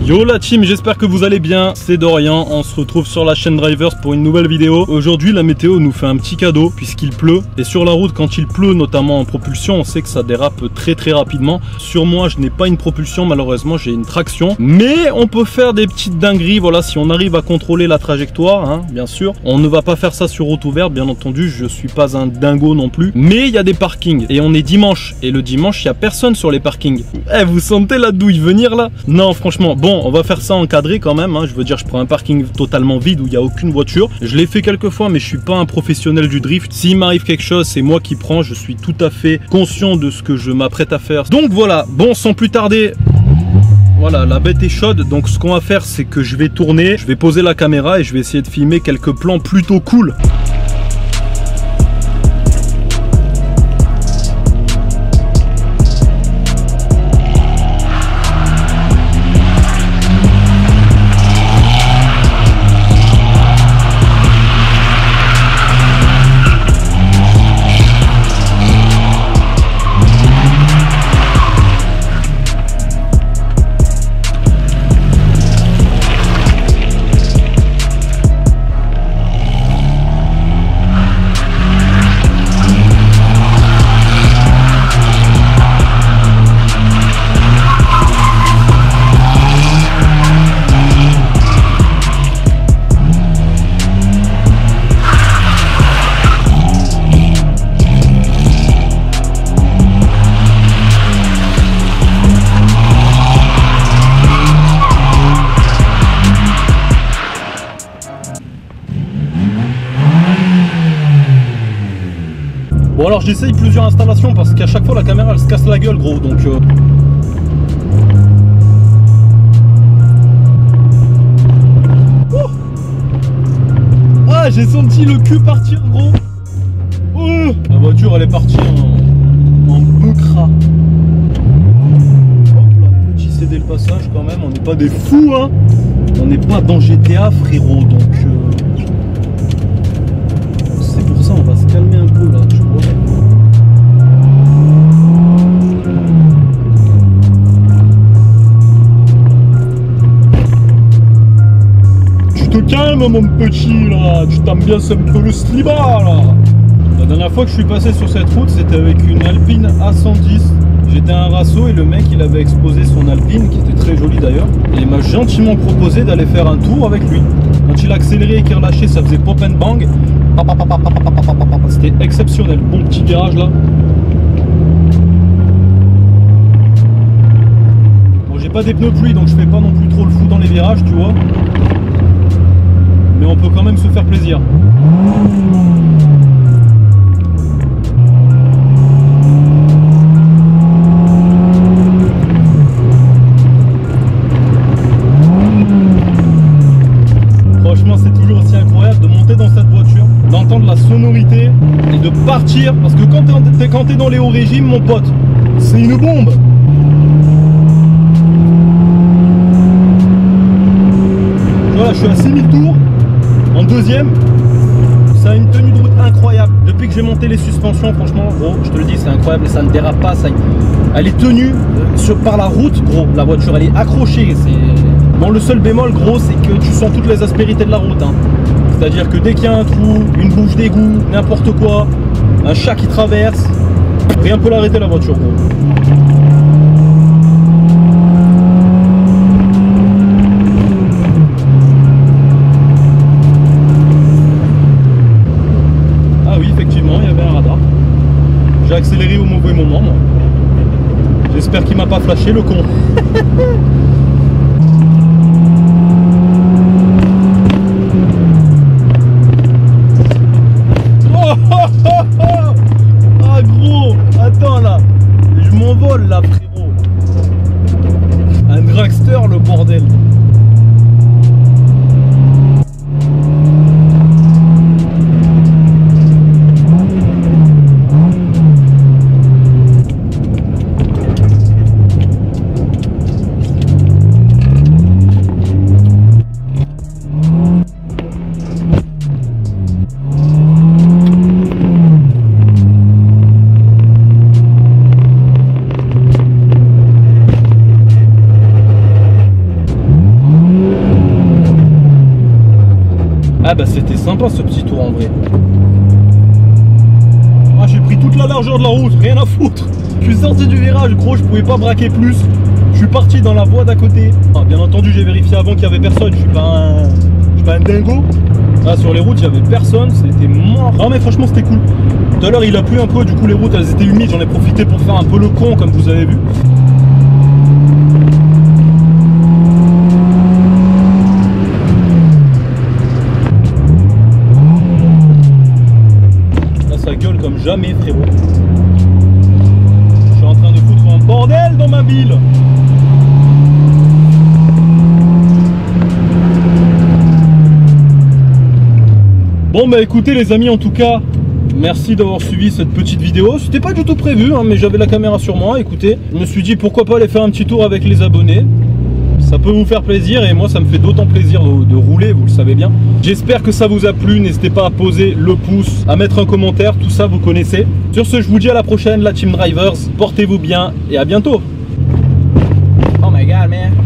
Yo la team, j'espère que vous allez bien, c'est Dorian, on se retrouve sur la chaîne Drivers pour une nouvelle vidéo. Aujourd'hui la météo nous fait un petit cadeau puisqu'il pleut et sur la route quand il pleut, notamment en propulsion, on sait que ça dérape très rapidement. Sur moi je n'ai pas une propulsion, malheureusement j'ai une traction, mais on peut faire des petites dingueries, voilà, si on arrive à contrôler la trajectoire, hein, bien sûr. On ne va pas faire ça sur route ouverte, bien entendu, je suis pas un dingo non plus, mais il y a des parkings et on est dimanche et le dimanche il n'y a personne sur les parkings. Eh, vous sentez la douille venir là? Non franchement, bon, on va faire ça encadré quand même, hein. Je veux dire, je prends un parking totalement vide où il n'y a aucune voiture. Je l'ai fait quelques fois, mais je suis pas un professionnel du drift. S'il m'arrive quelque chose, c'est moi qui prends. Je suis tout à fait conscient de ce que je m'apprête à faire. Donc voilà, bon, sans plus tarder, voilà, la bête est chaude. Donc ce qu'on va faire, c'est que je vais tourner, je vais poser la caméra et je vais essayer de filmer quelques plans plutôt cool. Bon alors j'essaye plusieurs installations parce qu'à chaque fois la caméra elle se casse la gueule gros, donc Oh, ah, j'ai senti le cul partir gros. Oh, la voiture elle est partie en beukra. Hop là, petit céder le passage quand même, on n'est pas des fous hein. On n'est pas dans GTA frérot, donc c'est pour ça on va se calmer un peu là, tu vois. Tu te calmes mon petit là, tu t'ambiances un peu le slibard là. La dernière fois que je suis passé sur cette route, c'était avec une Alpine A110. J'étais à un rasso et le mec il avait exposé son Alpine, qui était très jolie d'ailleurs, et il m'a gentiment proposé d'aller faire un tour avec lui. Quand il a accéléré et qu'il relâchait, ça faisait pop and bang. C'était exceptionnel, bon petit virage là. Bon, j'ai pas des pneus pluie donc je fais pas non plus trop le fou dans les virages, tu vois. Mais on peut quand même se faire plaisir. Franchement, c'est toujours aussi incroyable de monter dans cette voiture, d'entendre la sonorité et de partir, parce que quand t'es dans les hauts régimes, mon pote, c'est une bombe. Voilà, je suis à 6000 tours, en deuxième, ça a une tenue de route incroyable. Depuis que j'ai monté les suspensions, franchement, gros, je te le dis, c'est incroyable, ça ne dérape pas, elle est tenue par la route, gros, la voiture, elle est accrochée, Bon, le seul bémol gros, c'est que tu sens toutes les aspérités de la route, hein. C'est-à-dire que dès qu'il y a un trou, une bouche d'égout, n'importe quoi, un chat qui traverse, rien peut l'arrêter la voiture gros. Ah oui, effectivement, il y avait un radar. J'ai accéléré au mauvais moment, moi. J'espère qu'il m'a pas flashé, le con. Ah gros, attends là, je m'envole là frérot. Un dragster le bordel. Ah bah c'était sympa ce petit tour en vrai. Ah, j'ai pris toute la largeur de la route, rien à foutre. Je suis sorti du virage, gros, je pouvais pas braquer plus. Je suis parti dans la voie d'à côté. Ah, bien entendu, j'ai vérifié avant qu'il y avait personne. Je suis pas un dingo. Là, sur les routes, il y avait personne. C'était mort. Non, mais franchement, c'était cool. Tout à l'heure, il a plu un peu. Du coup, les routes, elles étaient humides. J'en ai profité pour faire un peu le con, comme vous avez vu. Là, ça gueule comme jamais, frérot. Je suis en train de foutre un bordel dans ma ville. Bon bah écoutez les amis, en tout cas merci d'avoir suivi cette petite vidéo. C'était pas du tout prévu hein, mais j'avais la caméra sur moi. Écoutez, je me suis dit pourquoi pas aller faire un petit tour avec les abonnés. Ça peut vous faire plaisir et moi ça me fait d'autant plaisir de rouler, vous le savez bien. J'espère que ça vous a plu, n'hésitez pas à poser le pouce, à mettre un commentaire, tout ça vous connaissez. Sur ce, je vous dis à la prochaine la Team Drivers, portez-vous bien et à bientôt. Oh my god man.